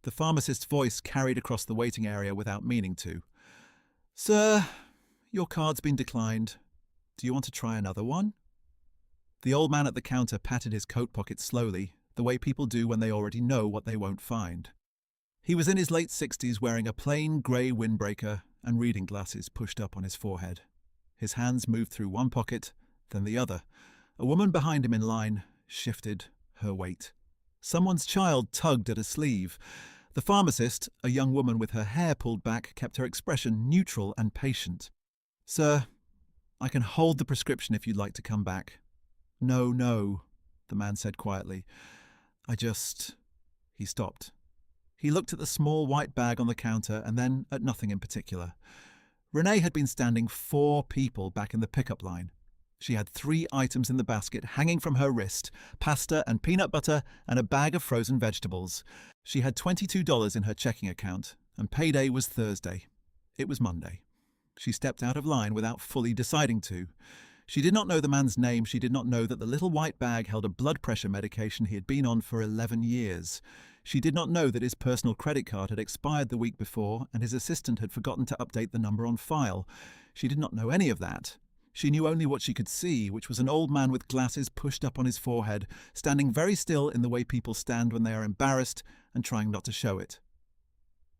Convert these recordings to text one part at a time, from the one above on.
The pharmacist's voice carried across the waiting area without meaning to. "Sir, your card's been declined. Do you want to try another one?" The old man at the counter patted his coat pocket slowly, the way people do when they already know what they won't find. He was in his late 60s, wearing a plain grey windbreaker and reading glasses pushed up on his forehead. His hands moved through one pocket, then the other. A woman behind him in line shifted her weight. Someone's child tugged at a sleeve. The pharmacist, a young woman with her hair pulled back, kept her expression neutral and patient. "Sir, I can hold the prescription if you'd like to come back." No, the man said quietly. He stopped. He looked at the small white bag on the counter and then at nothing in particular. Renee had been standing 4 people back in the pickup line. She had 3 items in the basket hanging from her wrist: pasta and peanut butter and a bag of frozen vegetables. She had $22 in her checking account, and payday was Thursday. It was Monday. She stepped out of line without fully deciding to. She did not know the man's name. She did not know that the little white bag held a blood pressure medication he had been on for 11 years. She did not know that his personal credit card had expired the week before and his assistant had forgotten to update the number on file. She did not know any of that. She knew only what she could see, which was an old man with glasses pushed up on his forehead, standing very still in the way people stand when they are embarrassed and trying not to show it.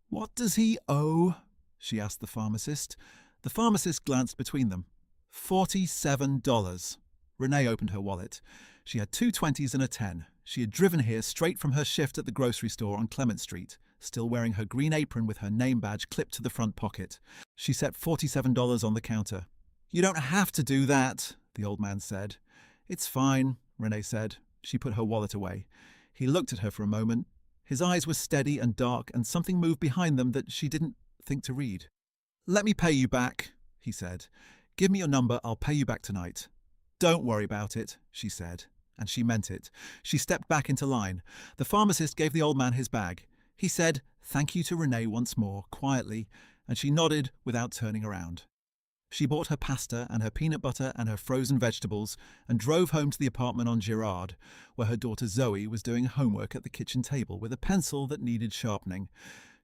"What does he owe?" she asked the pharmacist. The pharmacist glanced between them. $47. Renee opened her wallet. She had 2 20s and a 10. She had driven here straight from her shift at the grocery store on Clement Street, still wearing her green apron with her name badge clipped to the front pocket. She set $47 on the counter. "You don't have to do that," the old man said. "It's fine," Renee said. She put her wallet away. He looked at her for a moment. His eyes were steady and dark, and something moved behind them that she didn't think to read. "Let me pay you back," he said. "Give me your number, I'll pay you back tonight." "Don't worry about it," she said, and she meant it. She stepped back into line. The pharmacist gave the old man his bag. He said thank you to Renee once more, quietly, and she nodded without turning around. She bought her pasta and her peanut butter and her frozen vegetables and drove home to the apartment on Girard, where her daughter Zoe was doing homework at the kitchen table with a pencil that needed sharpening.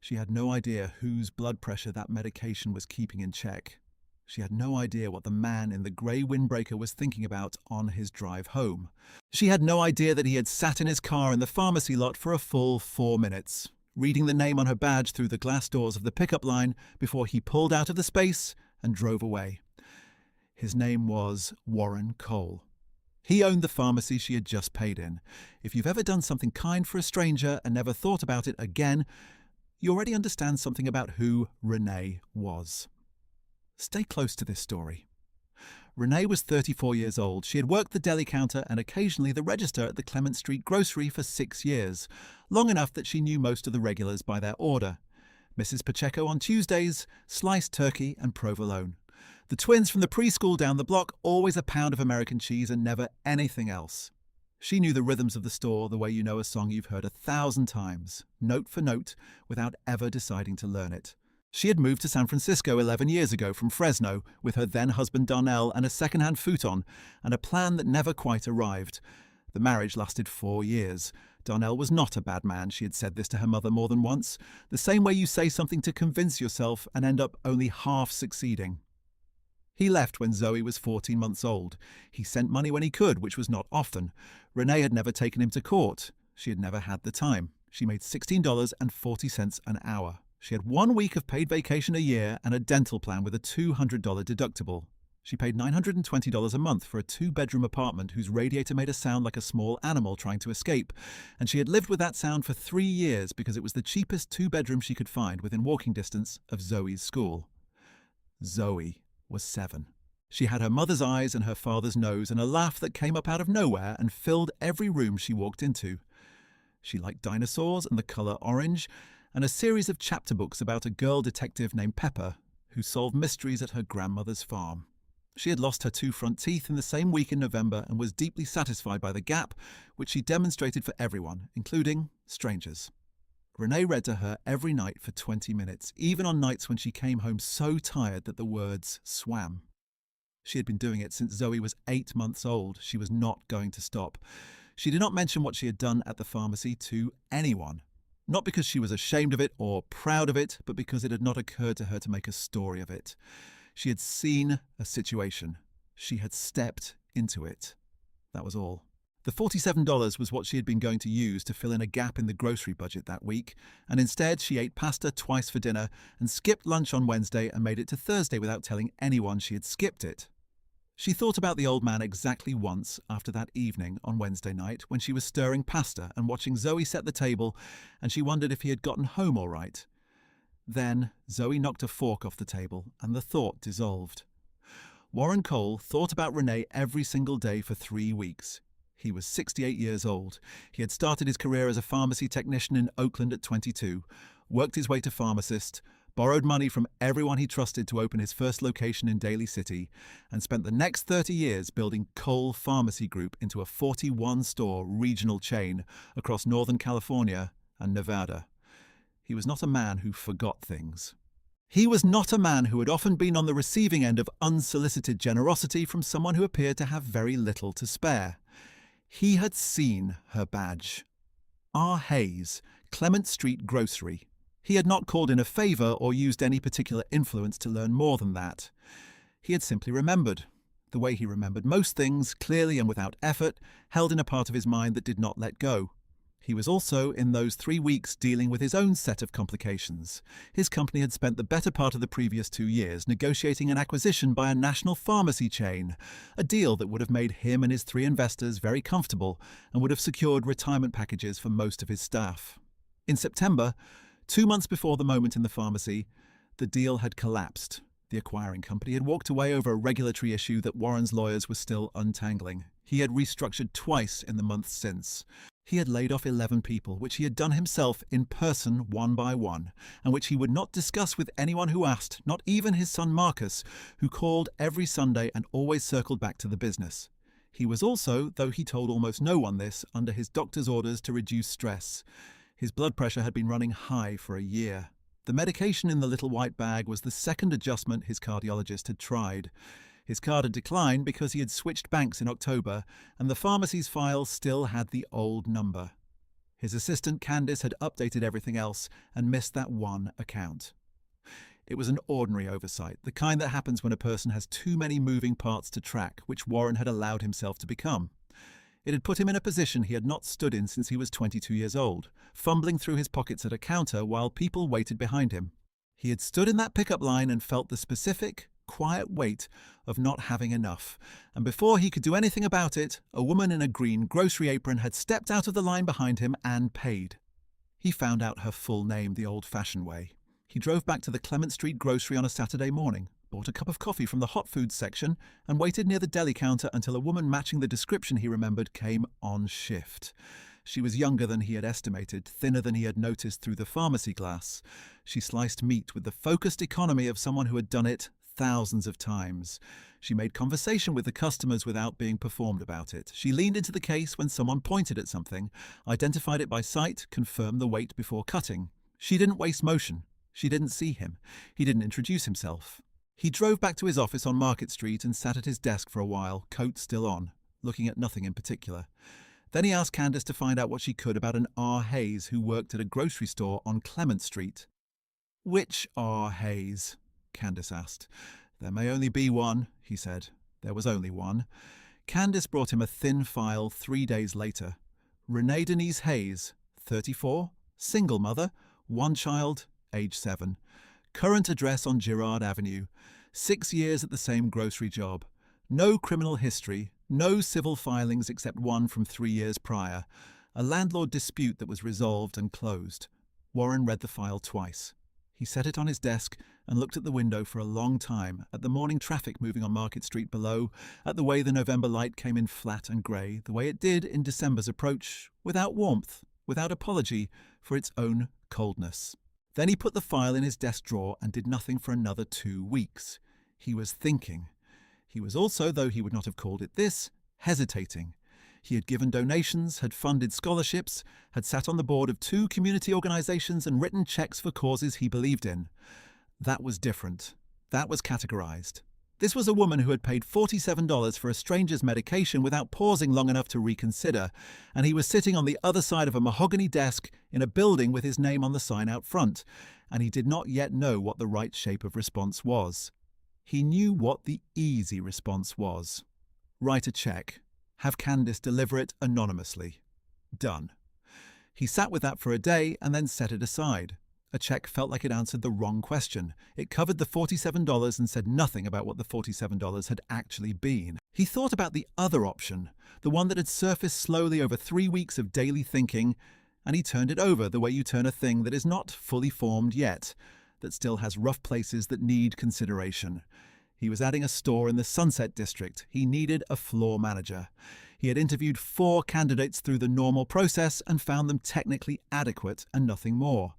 She had no idea whose blood pressure that medication was keeping in check. She had no idea what the man in the grey windbreaker was thinking about on his drive home. She had no idea that he had sat in his car in the pharmacy lot for a full 4 minutes, reading the name on her badge through the glass doors of the pickup line before he pulled out of the space and drove away. His name was Warren Cole. He owned the pharmacy she had just paid in. If you've ever done something kind for a stranger and never thought about it again, you already understand something about who Renee was. Stay close to this story. Renee was 34 years old. She had worked the deli counter and occasionally the register at the Clement Street grocery for 6 years, long enough that she knew most of the regulars by their order. Mrs. Pacheco on Tuesdays, sliced turkey and provolone. The twins from the preschool down the block, always a pound of American cheese and never anything else. She knew the rhythms of the store the way you know a song you've heard 1,000 times, note for note, without ever deciding to learn it. She had moved to San Francisco 11 years ago from Fresno with her then-husband Darnell and a second-hand futon, and a plan that never quite arrived. The marriage lasted 4 years. Darnell was not a bad man, she had said this to her mother more than once, the same way you say something to convince yourself and end up only half succeeding. He left when Zoe was 14 months old. He sent money when he could, which was not often. Renee had never taken him to court. She had never had the time. She made $16.40 an hour. She had 1 week of paid vacation a year and a dental plan with a $200 deductible. She paid $920 a month for a 2-bedroom apartment whose radiator made a sound like a small animal trying to escape, and she had lived with that sound for 3 years because it was the cheapest 2-bedroom she could find within walking distance of Zoe's school. Zoe was 7. She had her mother's eyes and her father's nose and a laugh that came up out of nowhere and filled every room she walked into. She liked dinosaurs and the color orange, and a series of chapter books about a girl detective named Pepper who solved mysteries at her grandmother's farm. She had lost her 2 front teeth in the same week in November and was deeply satisfied by the gap, which she demonstrated for everyone, including strangers. Renee read to her every night for 20 minutes, even on nights when she came home so tired that the words swam. She had been doing it since Zoe was 8 months old. She was not going to stop. She did not mention what she had done at the pharmacy to anyone. Not because she was ashamed of it or proud of it, but because it had not occurred to her to make a story of it. She had seen a situation. She had stepped into it. That was all. The $47 was what she had been going to use to fill in a gap in the grocery budget that week, and instead she ate pasta twice for dinner and skipped lunch on Wednesday and made it to Thursday without telling anyone she had skipped it. She thought about the old man exactly once after that evening on Wednesday night when she was stirring pasta and watching Zoe set the table, and she wondered if he had gotten home all right. Then Zoe knocked a fork off the table and the thought dissolved. Warren Cole thought about Renee every single day for 3 weeks. He was 68 years old. He had started his career as a pharmacy technician in Oakland at 22, worked his way to pharmacist, borrowed money from everyone he trusted to open his first location in Daly City, and spent the next 30 years building Cole Pharmacy Group into a 41-store regional chain across Northern California and Nevada. He was not a man who forgot things. He was not a man who had often been on the receiving end of unsolicited generosity from someone who appeared to have very little to spare. He had seen her badge. R. Hayes, Clement Street Grocery. He had not called in a favour or used any particular influence to learn more than that. He had simply remembered, the way he remembered most things, clearly and without effort, held in a part of his mind that did not let go. He was also, in those 3 weeks, dealing with his own set of complications. His company had spent the better part of the previous 2 years negotiating an acquisition by a national pharmacy chain, a deal that would have made him and his 3 investors very comfortable and would have secured retirement packages for most of his staff. In September, 2 months before the moment in the pharmacy, the deal had collapsed. The acquiring company had walked away over a regulatory issue that Warren's lawyers were still untangling. He had restructured twice in the months since. He had laid off 11 people, which he had done himself in person one by one, and which he would not discuss with anyone who asked, not even his son Marcus, who called every Sunday and always circled back to the business. He was also, though he told almost no one this, under his doctor's orders to reduce stress. His blood pressure had been running high for a year. The medication in the little white bag was the second adjustment his cardiologist had tried. His card had declined because he had switched banks in October, and the pharmacy's file still had the old number. His assistant Candice had updated everything else and missed that one account. It was an ordinary oversight, the kind that happens when a person has too many moving parts to track, which Warren had allowed himself to become. It had put him in a position he had not stood in since he was 22 years old, fumbling through his pockets at a counter while people waited behind him. He had stood in that pickup line and felt the specific, quiet weight of not having enough, and before he could do anything about it, a woman in a green grocery apron had stepped out of the line behind him and paid. He found out her full name the old-fashioned way. He drove back to the Clement Street Grocery on a Saturday morning, bought a cup of coffee from the hot foods section, and waited near the deli counter until a woman matching the description he remembered came on shift. She was younger than he had estimated, thinner than he had noticed through the pharmacy glass. She sliced meat with the focused economy of someone who had done it thousands of times. She made conversation with the customers without being performed about it. She leaned into the case when someone pointed at something, identified it by sight, confirmed the weight before cutting. She didn't waste motion. She didn't see him. He didn't introduce himself. He drove back to his office on Market Street and sat at his desk for a while, coat still on, looking at nothing in particular. Then he asked Candice to find out what she could about an R. Hayes who worked at a grocery store on Clement Street. "Which R. Hayes?" Candice asked. "There may only be one," he said. There was only one. Candice brought him a thin file 3 days later. Renee Denise Hayes, 34, single mother, 1 child, age 7. Current address on Girard Avenue. 6 years at the same grocery job. No criminal history, no civil filings except one from 3 years prior. A landlord dispute that was resolved and closed. Warren read the file twice. He set it on his desk and looked at the window for a long time, at the morning traffic moving on Market Street below, at the way the November light came in flat and grey, the way it did in December's approach, without warmth, without apology for its own coldness. Then he put the file in his desk drawer and did nothing for another 2 weeks. He was thinking. He was also, though he would not have called it this, hesitating. He had given donations, had funded scholarships, had sat on the board of 2 community organisations and written cheques for causes he believed in. That was different. That was categorised. This was a woman who had paid $47 for a stranger's medication without pausing long enough to reconsider, and he was sitting on the other side of a mahogany desk in a building with his name on the sign out front, and he did not yet know what the right shape of response was. He knew what the easy response was. Write a check. Have Candice deliver it anonymously. Done. He sat with that for a day and then set it aside. A check felt like it answered the wrong question. It covered the $47 and said nothing about what the $47 had actually been. He thought about the other option, the one that had surfaced slowly over 3 weeks of daily thinking, and he turned it over the way you turn a thing that is not fully formed yet, that still has rough places that need consideration. He was adding a store in the Sunset District. He needed a floor manager. He had interviewed 4 candidates through the normal process and found them technically adequate and nothing more.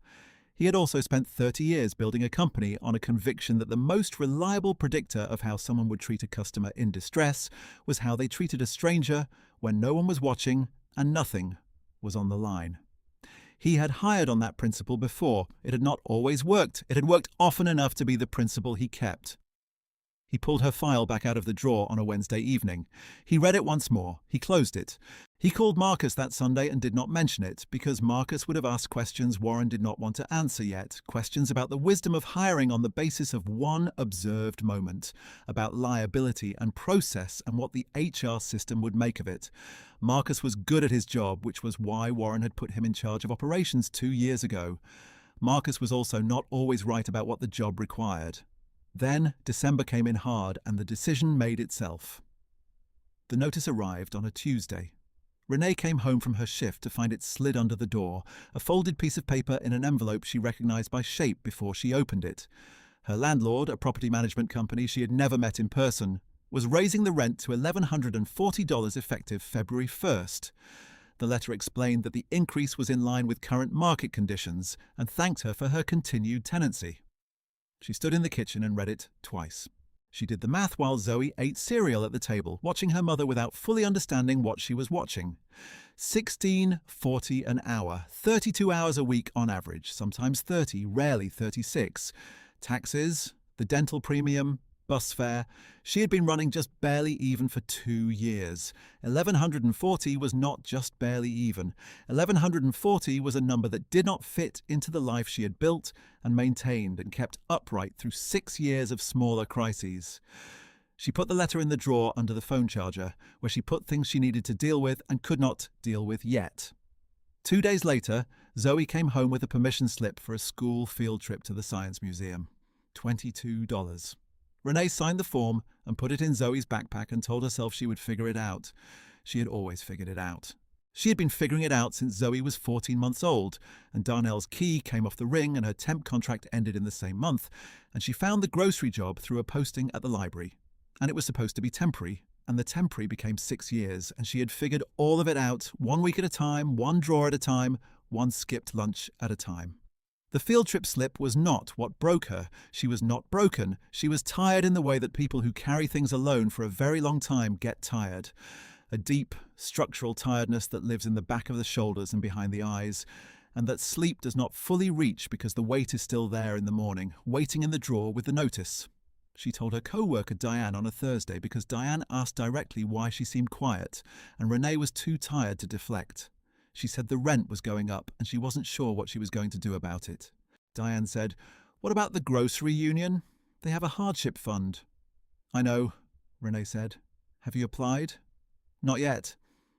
He had also spent 30 years building a company on a conviction that the most reliable predictor of how someone would treat a customer in distress was how they treated a stranger when no one was watching and nothing was on the line. He had hired on that principle before. It had not always worked. It had worked often enough to be the principle he kept. He pulled her file back out of the drawer on a Wednesday evening. He read it once more. He closed it. He called Marcus that Sunday and did not mention it, because Marcus would have asked questions Warren did not want to answer yet, questions about the wisdom of hiring on the basis of one observed moment, about liability and process and what the HR system would make of it. Marcus was good at his job, which was why Warren had put him in charge of operations 2 years ago. Marcus was also not always right about what the job required. Then December came in hard and the decision made itself. The notice arrived on a Tuesday. Renee came home from her shift to find it slid under the door, a folded piece of paper in an envelope she recognized by shape before she opened it. Her landlord, a property management company she had never met in person, was raising the rent to $1,140 effective February 1st. The letter explained that the increase was in line with current market conditions and thanked her for her continued tenancy. She stood in the kitchen and read it twice. She did the math while Zoe ate cereal at the table, watching her mother without fully understanding what she was watching. $16.40 an hour, 32 hours a week on average, sometimes 30, rarely 36. Taxes, the dental premium, bus fare. She had been running just barely even for 2 years. $1,140 was not just barely even. $1,140 was a number that did not fit into the life she had built and maintained and kept upright through 6 years of smaller crises. She put the letter in the drawer under the phone charger, where she put things she needed to deal with and could not deal with yet. 2 days later, Zoe came home with a permission slip for a school field trip to the Science Museum. $22. Renee signed the form and put it in Zoe's backpack and told herself she would figure it out. She had always figured it out. She had been figuring it out since Zoe was 14 months old, and Darnell's key came off the ring and her temp contract ended in the same month, and she found the grocery job through a posting at the library. And it was supposed to be temporary, and the temporary became 6 years, and she had figured all of it out, 1 week at a time, 1 drawer at a time, 1 skipped lunch at a time. The field trip slip was not what broke her. She was not broken. She was tired in the way that people who carry things alone for a very long time get tired. A deep, structural tiredness that lives in the back of the shoulders and behind the eyes, and that sleep does not fully reach because the weight is still there in the morning, waiting in the drawer with the notice. She told her co-worker Diane on a Thursday because Diane asked directly why she seemed quiet, and Renee was too tired to deflect. She said the rent was going up and she wasn't sure what she was going to do about it. Diane said, "What about the grocery union? They have a hardship fund." "I know," Renee said. "Have you applied?" "Not yet."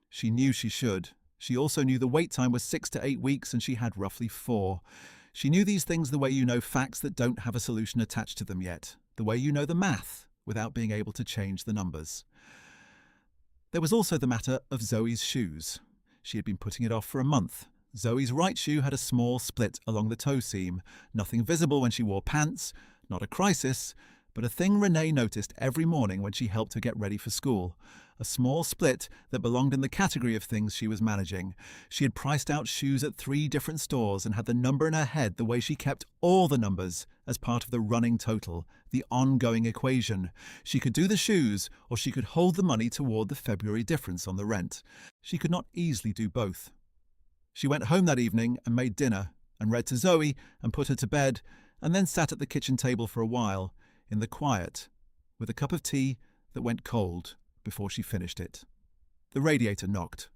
She knew she should. She also knew the wait time was 6 to 8 weeks and she had roughly 4. She knew these things the way you know facts that don't have a solution attached to them yet, the way you know the math without being able to change the numbers. There was also the matter of Zoe's shoes. She had been putting it off for a month. Zoe's right shoe had a small split along the toe seam, nothing visible when she wore pants, not a crisis, but a thing Renee noticed every morning when she helped her get ready for school. A small split that belonged in the category of things she was managing. She had priced out shoes at 3 different stores and had the number in her head the way she kept all the numbers as part of the running total, the ongoing equation. She could do the shoes, or she could hold the money toward the February difference on the rent. She could not easily do both. She went home that evening and made dinner, and read to Zoe and put her to bed, and then sat at the kitchen table for a while, in the quiet, with a cup of tea that went cold before she finished it. The radiator knocked.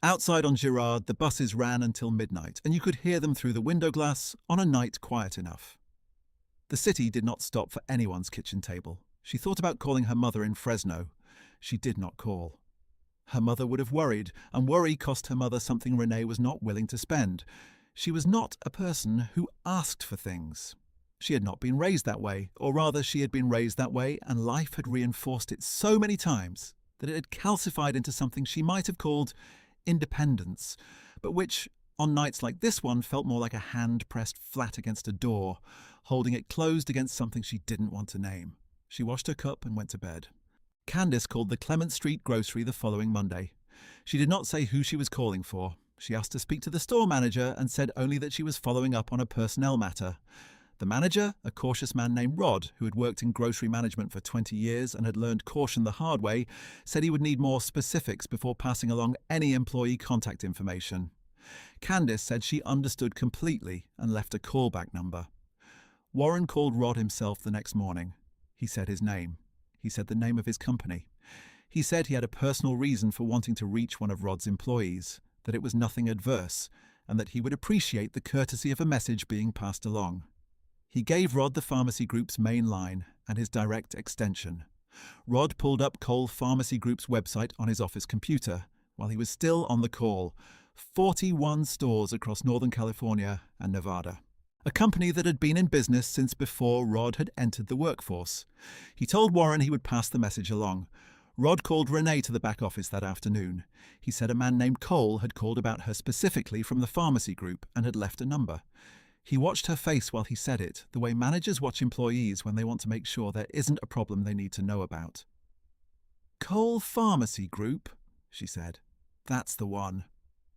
Outside on Girard, the buses ran until midnight, and you could hear them through the window glass on a night quiet enough. The city did not stop for anyone's kitchen table. She thought about calling her mother in Fresno. She did not call. Her mother would have worried, and worry cost her mother something Renee was not willing to spend. She was not a person who asked for things. She had not been raised that way, or rather she had been raised that way and life had reinforced it so many times that it had calcified into something she might have called independence, but which, on nights like this one, felt more like a hand pressed flat against a door, holding it closed against something she didn't want to name. She washed her cup and went to bed. Candace called the Clement Street grocery the following Monday. She did not say who she was calling for. She asked to speak to the store manager and said only that she was following up on a personnel matter. The manager, a cautious man named Rod, who had worked in grocery management for 20 years and had learned caution the hard way, said he would need more specifics before passing along any employee contact information. Candace said she understood completely and left a callback number. Warren called Rod himself the next morning. He said his name. He said the name of his company. He said he had a personal reason for wanting to reach one of Rod's employees, that it was nothing adverse, and that he would appreciate the courtesy of a message being passed along. He gave Rod the pharmacy group's main line and his direct extension. Rod pulled up Cole Pharmacy Group's website on his office computer while he was still on the call. 41 stores across Northern California and Nevada. A company that had been in business since before Rod had entered the workforce. He told Warren he would pass the message along. Rod called Renee to the back office that afternoon. He said a man named Cole had called about her specifically from the pharmacy group and had left a number. He watched her face while he said it, the way managers watch employees when they want to make sure there isn't a problem they need to know about. Cole Pharmacy Group, she said. That's the one.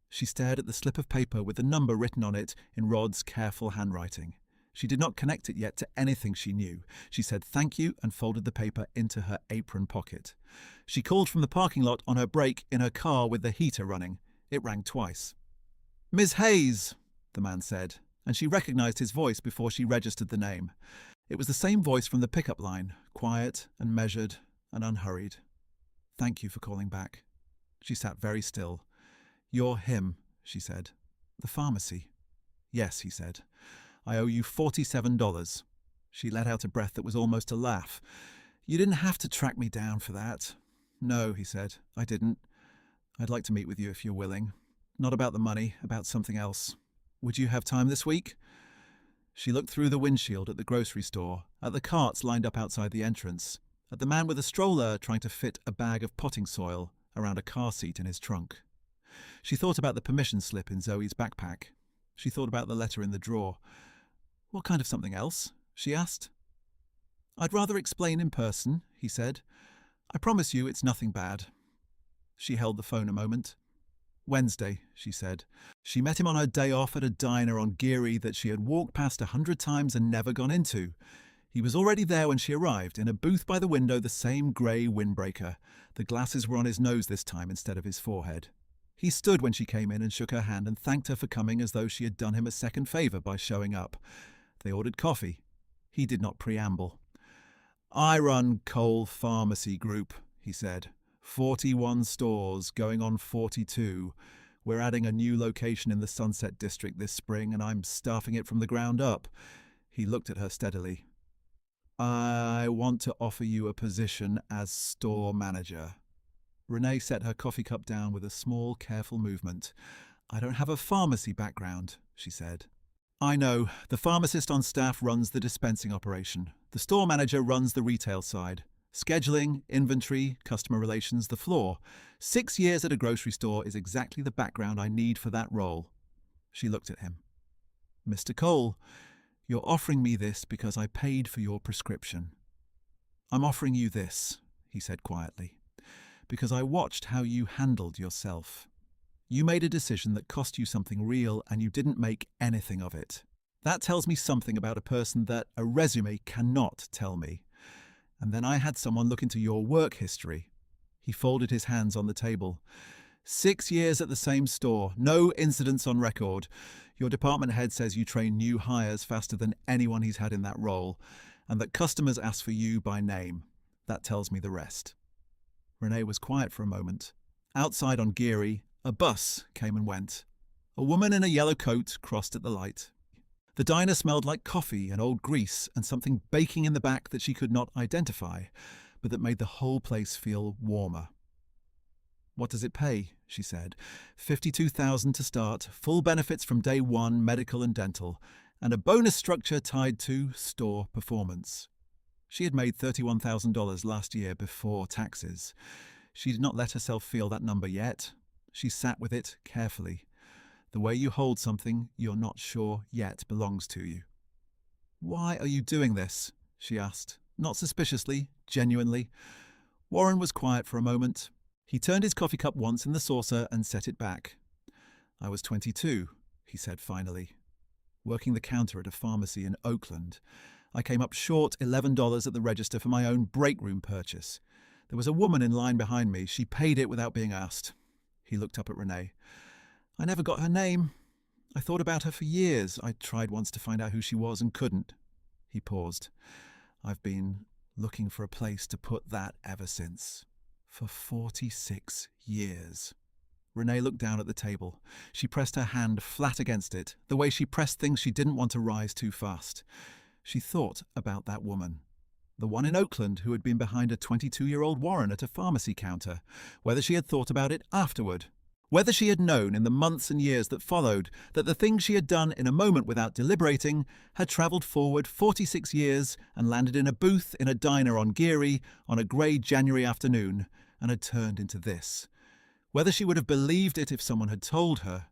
She stared at the slip of paper with the number written on it in Rod's careful handwriting. She did not connect it yet to anything she knew. She said thank you and folded the paper into her apron pocket. She called from the parking lot on her break in her car with the heater running. It rang twice. "Ms. Hayes," the man said, and she recognized his voice before she registered the name. It was the same voice from the pickup line, quiet and measured and unhurried. "Thank you for calling back." She sat very still. "You're him," she said. "The pharmacy." "Yes," he said. "I owe you $47. She let out a breath that was almost a laugh. "You didn't have to track me down for that." "No," he said, "I didn't. I'd like to meet with you if you're willing. Not about the money, about something else. Would you have time this week?" She looked through the windshield at the grocery store, at the carts lined up outside the entrance, at the man with a stroller trying to fit a bag of potting soil around a car seat in his trunk. She thought about the permission slip in Zoe's backpack. She thought about the letter in the drawer. "What kind of something else?" she asked. "I'd rather explain in person," he said. "I promise you it's nothing bad." She held the phone a moment. "Wednesday," she said. She met him on her day off at a diner on Geary that she had walked past 100 times and never gone into. He was already there when she arrived, in a booth by the window, the same grey windbreaker. The glasses were on his nose this time instead of his forehead. He stood when she came in and shook her hand and thanked her for coming as though she had done him a second favour by showing up. They ordered coffee. He did not preamble. "I run Cole Pharmacy Group," he said. 41 stores, going on 42. We're adding a new location in the Sunset District this spring, and I'm staffing it from the ground up. He looked at her steadily. "I want to offer you a position as store manager." Renee set her coffee cup down with a small, careful movement. "I don't have a pharmacy background," she said. "I know. The pharmacist on staff runs the dispensing operation. The store manager runs the retail side. Scheduling, inventory, customer relations, the floor. 6 years at a grocery store is exactly the background I need for that role." She looked at him. "Mr. Cole, you're offering me this because I paid for your prescription." "I'm offering you this," he said quietly, "because I watched how you handled yourself. You made a decision that cost you something real and you didn't make anything of it. That tells me something about a person that a resume cannot tell me. And then I had someone look into your work history." He folded his hands on the table. 6 years at the same store, no incidents on record. Your department head says you train new hires faster than anyone he's had in that role, and that customers ask for you by name. That tells me the rest." Renee was quiet for a moment. Outside on Geary, a bus came and went. A woman in a yellow coat crossed at the light. The diner smelled like coffee and old grease and something baking in the back that she could not identify, but that made the whole place feel warmer. "What does it pay?" she said. $52,000 to start, full benefits from day one, medical and dental, and a bonus structure tied to store performance. She had made $31,000 last year before taxes. She did not let herself feel that number yet. She sat with it carefully. The way you hold something you're not sure yet belongs to you. "Why are you doing this?" she asked, not suspiciously, genuinely. Warren was quiet for a moment. He turned his coffee cup once in the saucer and set it back. "I was 22, he said finally, working the counter at a pharmacy in Oakland. I came up short $11 at the register for my own break room purchase. There was a woman in line behind me. She paid it without being asked." He looked up at Renee. "I never got her name. I thought about her for years. I tried once to find out who she was and couldn't." He paused. "I've been looking for a place to put that ever since. For 46 years. Renee looked down at the table. She pressed her hand flat against it, the way she pressed things she didn't want to rise too fast. She thought about that woman. The one in Oakland who had been behind a 22-year-old Warren at a pharmacy counter. Whether she had thought about it afterward. Whether she had known in the months and years that followed that the thing she had done in a moment without deliberating had travelled forward 46 years and landed in a booth in a diner on Geary on a grey January afternoon and had turned into this. Whether she would have believed it if someone had told her.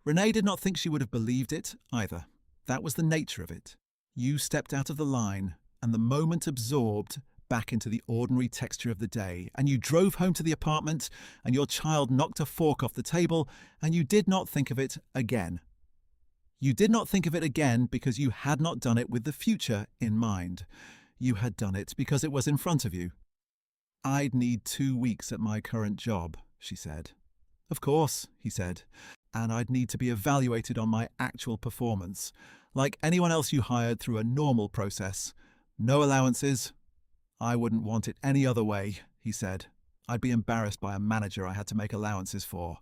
Renee did not think she would have believed it either. That was the nature of it. You stepped out of the line and the moment absorbed back into the ordinary texture of the day, and you drove home to the apartment, and your child knocked a fork off the table, and you did not think of it again. You did not think of it again because you had not done it with the future in mind. You had done it because it was in front of you. "I'd need 2 weeks at my current job," she said. "Of course," he said, "and I'd need to be evaluated on my actual performance, like anyone else you hired through a normal process. No allowances. I wouldn't want it any other way," he said. "I'd be embarrassed by a manager I had to make allowances for."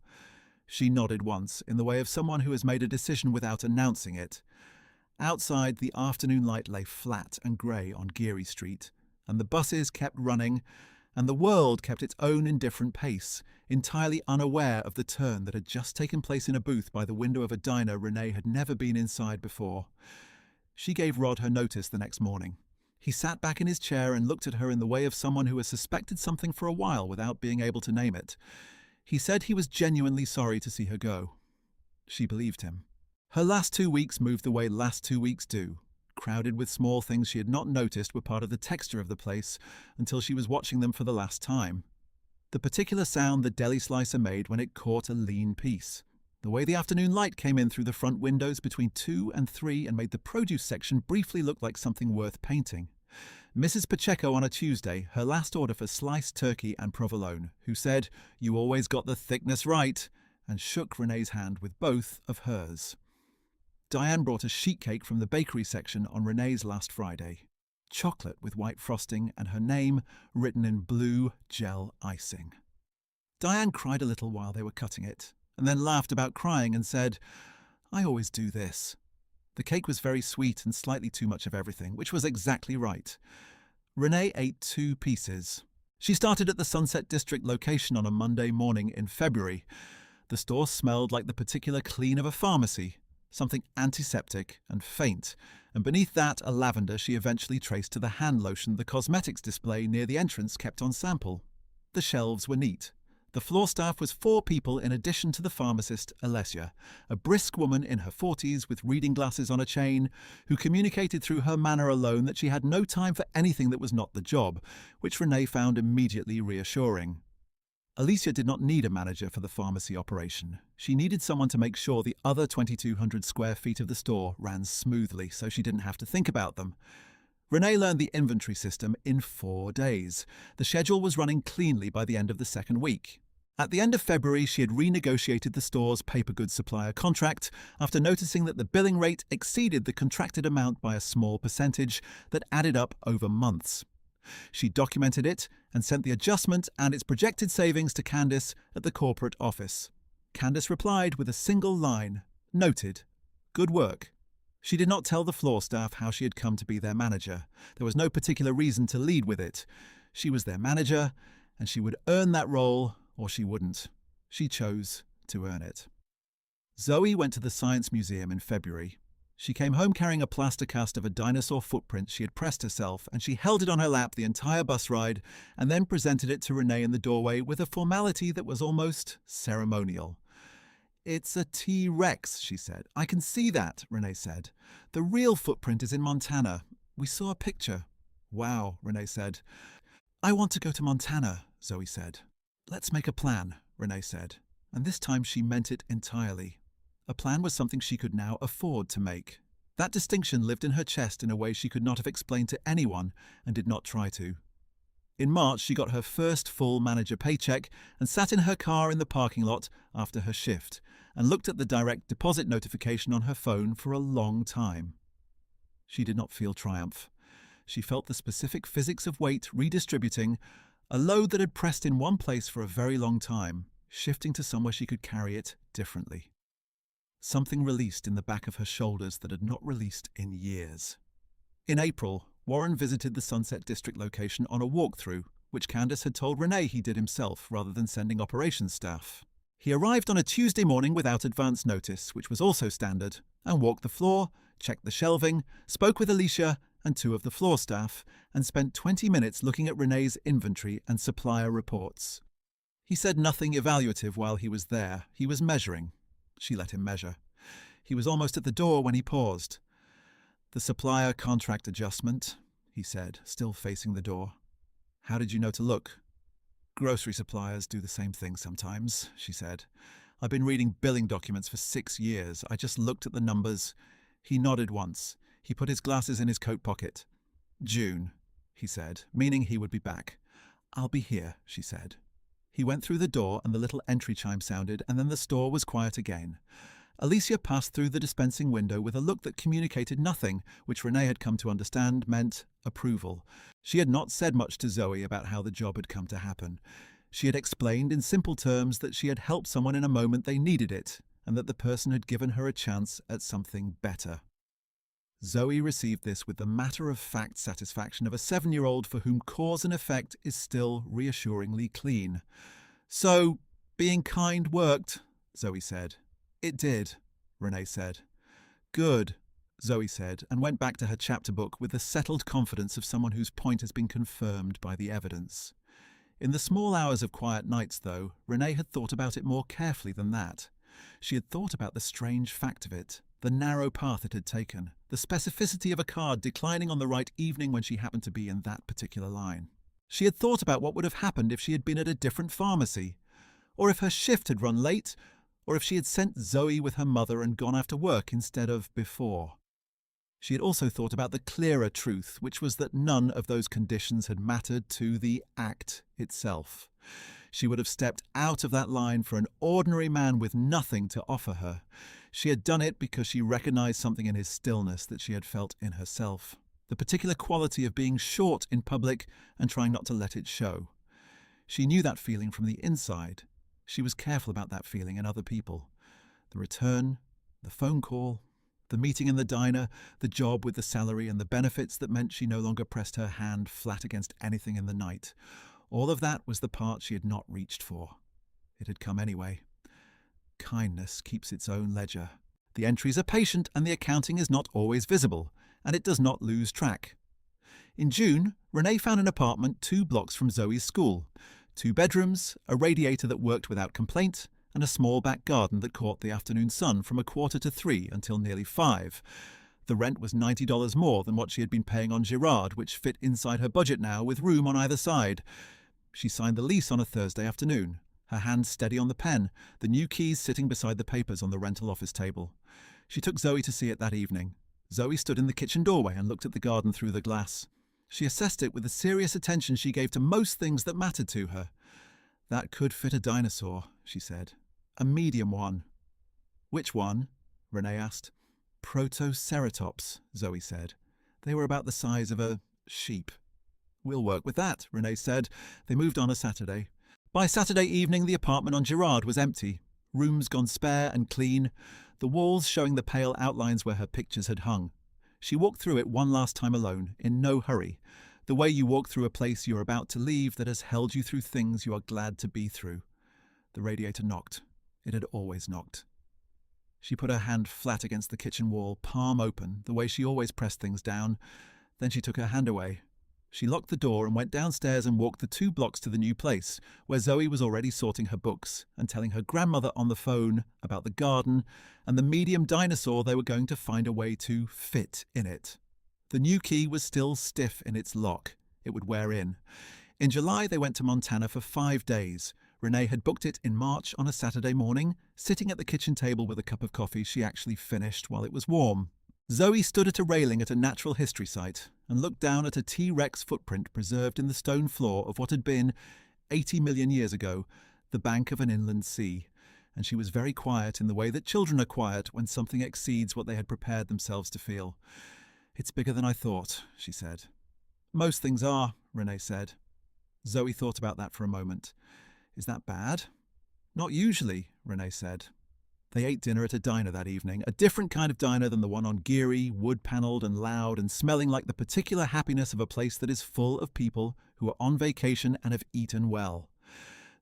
She nodded once, in the way of someone who has made a decision without announcing it. Outside, the afternoon light lay flat and grey on Geary Street, and the buses kept running, and the world kept its own indifferent pace, entirely unaware of the turn that had just taken place in a booth by the window of a diner Renee had never been inside before. She gave Rod her notice the next morning. He sat back in his chair and looked at her in the way of someone who has suspected something for a while without being able to name it. He said he was genuinely sorry to see her go. She believed him. Her last 2 weeks moved the way last 2 weeks do, crowded with small things she had not noticed were part of the texture of the place until she was watching them for the last time. The particular sound the deli slicer made when it caught a lean piece. The way the afternoon light came in through the front windows between 2 and 3 and made the produce section briefly look like something worth painting. Mrs. Pacheco on a Tuesday, her last order for sliced turkey and provolone, who said, "You always got the thickness right," and shook Renee's hand with both of hers. Diane brought a sheet cake from the bakery section on Renee's last Friday. Chocolate with white frosting and her name written in blue gel icing. Diane cried a little while they were cutting it, and then laughed about crying and said, "I always do this." The cake was very sweet and slightly too much of everything, which was exactly right. Renee ate 2 pieces. She started at the Sunset District location on a Monday morning in February. The store smelled like the particular clean of a pharmacy, something antiseptic and faint, and beneath that a lavender she eventually traced to the hand lotion the cosmetics display near the entrance kept on sample. The shelves were neat. The floor staff was 4 people in addition to the pharmacist, Alessia, a brisk woman in her 40s with reading glasses on a chain, who communicated through her manner alone that she had no time for anything that was not the job, which Renee found immediately reassuring. Alicia did not need a manager for the pharmacy operation. She needed someone to make sure the other 2,200 square feet of the store ran smoothly so she didn't have to think about them. Renee learned the inventory system in 4 days. The schedule was running cleanly by the end of the second week. At the end of February, she had renegotiated the store's paper goods supplier contract after noticing that the billing rate exceeded the contracted amount by a small percentage that added up over months. She documented it and sent the adjustment and its projected savings to Candice at the corporate office. Candice replied with a single line, "Noted. Good work." She did not tell the floor staff how she had come to be their manager. There was no particular reason to lead with it. She was their manager, and she would earn that role or she wouldn't. She chose to earn it. Zoe went to the Science Museum in February. She came home carrying a plaster cast of a dinosaur footprint she had pressed herself, and she held it on her lap the entire bus ride and then presented it to Renee in the doorway with a formality that was almost ceremonial. "It's a T-Rex," she said. "I can see that," Renee said. "The real footprint is in Montana. We saw a picture." "Wow," Renee said. "I want to go to Montana," Zoe said. "Let's make a plan," Renee said. And this time she meant it entirely. A plan was something she could now afford to make. That distinction lived in her chest in a way she could not have explained to anyone and did not try to. In March, she got her first full manager paycheck and sat in her car in the parking lot after her shift and looked at the direct deposit notification on her phone for a long time. She did not feel triumph. She felt the specific physics of weight redistributing, a load that had pressed in one place for a very long time, shifting to somewhere she could carry it differently. Something released in the back of her shoulders that had not released in years. In April, Warren visited the Sunset District location on a walkthrough, which Candice had told Renee he did himself rather than sending operations staff. He arrived on a Tuesday morning without advance notice, which was also standard, and walked the floor, checked the shelving, spoke with Alicia and two of the floor staff, and spent 20 minutes looking at Renee's inventory and supplier reports. He said nothing evaluative while he was there. He was measuring. She let him measure. He was almost at the door when he paused. "The supplier contract adjustment," he said, still facing the door. "How did you know to look?" "Grocery suppliers do the same thing sometimes," she said. "I've been reading billing documents for 6 years. I just looked at the numbers." He nodded once. He put his glasses in his coat pocket. "June," he said, meaning he would be back. "I'll be here," she said. He went through the door and the little entry chime sounded, and then the store was quiet again. Alicia passed through the dispensing window with a look that communicated nothing, which Renee had come to understand meant approval. She had not said much to Zoe about how the job had come to happen. She had explained in simple terms that she had helped someone in a moment they needed it, and that the person had given her a chance at something better. Zoe received this with the matter-of-fact satisfaction of a 7-year-old for whom cause and effect is still reassuringly clean. "So, being kind worked," Zoe said. "It did," Renee said. "Good," Zoe said, and went back to her chapter book with the settled confidence of someone whose point has been confirmed by the evidence. In the small hours of quiet nights, though, Renee had thought about it more carefully than that. She had thought about the strange fact of it, the narrow path it had taken, the specificity of a card declining on the right evening when she happened to be in that particular line. She had thought about what would have happened if she had been at a different pharmacy, or if her shift had run late, or if she had sent Zoe with her mother and gone after work instead of before. She had also thought about the clearer truth, which was that none of those conditions had mattered to the act itself. She would have stepped out of that line for an ordinary man with nothing to offer her. She had done it because she recognized something in his stillness that she had felt in herself, the particular quality of being short in public and trying not to let it show. She knew that feeling from the inside. She was careful about that feeling in other people. The return, the phone call, the meeting in the diner, the job with the salary and the benefits that meant she no longer pressed her hand flat against anything in the night. All of that was the part she had not reached for. It had come anyway. Kindness keeps its own ledger. The entries are patient and the accounting is not always visible, and it does not lose track. In June, Renee found an apartment 2 blocks from Zoe's school. 2 bedrooms, a radiator that worked without complaint, and a small back garden that caught the afternoon sun from 2:45 to 3 until nearly 5. The rent was $90 more than what she had been paying on Girard, which fit inside her budget now with room on either side. She signed the lease on a Thursday afternoon, her hand steady on the pen, the new keys sitting beside the papers on the rental office table. She took Zoe to see it that evening. Zoe stood in the kitchen doorway and looked at the garden through the glass. She assessed it with the serious attention she gave to most things that mattered to her. "That could fit a dinosaur," she said. "A medium one." "Which one?" Renee asked. "Protoceratops," Zoe said. "They were about the size of a sheep." We'll work with that, Renee said. They moved on a Saturday. By Saturday evening, the apartment on Girard was empty. Rooms gone spare and clean, the walls showing the pale outlines where her pictures had hung. She walked through it one last time alone, in no hurry, the way you walk through a place you're about to leave that has held you through things you are glad to be through. The radiator knocked. It had always knocked. She put her hand flat against the kitchen wall, palm open, the way she always pressed things down. Then she took her hand away. She locked the door and went downstairs and walked the 2 blocks to the new place, where Zoe was already sorting her books and telling her grandmother on the phone about the garden and the medium dinosaur they were going to find a way to fit in it. The new key was still stiff in its lock. It would wear in. In July, they went to Montana for 5 days. Renee had booked it in March on a Saturday morning, sitting at the kitchen table with a cup of coffee she actually finished while it was warm. Zoe stood at a railing at a natural history site and looked down at a T-Rex footprint preserved in the stone floor of what had been, 80 million years ago, the bank of an inland sea. And she was very quiet in the way that children are quiet when something exceeds what they had prepared themselves to feel. "It's bigger than I thought," she said. "Most things are," Renee said. Zoe thought about that for a moment. "Is that bad?" "Not usually," Renee said. They ate dinner at a diner that evening, a different kind of diner than the one on Geary, wood-panelled and loud and smelling like the particular happiness of a place that is full of people who are on vacation and have eaten well.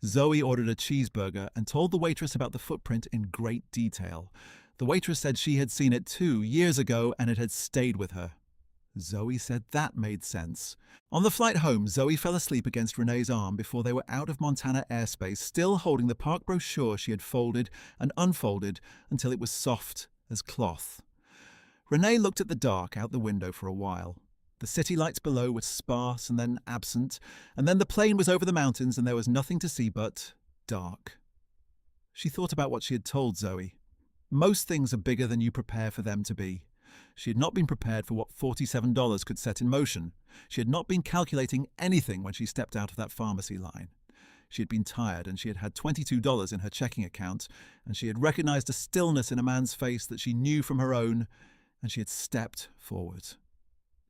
Zoe ordered a cheeseburger and told the waitress about the footprint in great detail. The waitress said she had seen it too, years ago, and it had stayed with her. Zoe said that made sense. On the flight home, Zoe fell asleep against Renee's arm before they were out of Montana airspace, still holding the park brochure she had folded and unfolded until it was soft as cloth. Renee looked at the dark out the window for a while. The city lights below were sparse and then absent, and then the plane was over the mountains and there was nothing to see but dark. She thought about what she had told Zoe. Most things are bigger than you prepare for them to be. She had not been prepared for what $47 could set in motion. She had not been calculating anything when she stepped out of that pharmacy line. She had been tired and she had had $22 in her checking account, and she had recognized a stillness in a man's face that she knew from her own, and she had stepped forward.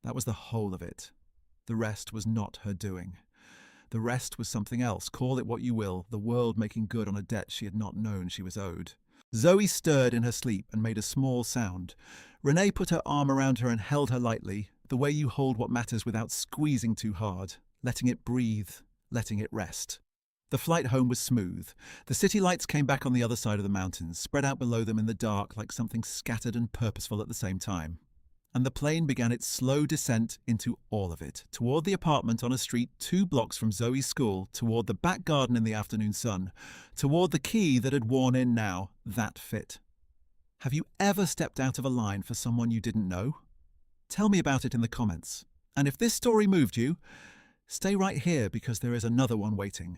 That was the whole of it. The rest was not her doing. The rest was something else, call it what you will, the world making good on a debt she had not known she was owed. Zoe stirred in her sleep and made a small sound. Renee put her arm around her and held her lightly, the way you hold what matters without squeezing too hard, letting it breathe, letting it rest. The flight home was smooth. The city lights came back on the other side of the mountains, spread out below them in the dark like something scattered and purposeful at the same time. And the plane began its slow descent into all of it, toward the apartment on a street 2 blocks from Zoe's school, toward the back garden in the afternoon sun, toward the key that had worn in now, that fit. Have you ever stepped out of a line for someone you didn't know? Tell me about it in the comments. And if this story moved you, stay right here because there is another one waiting.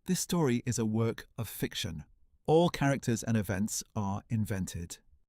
This story is a work of fiction. All characters and events are invented.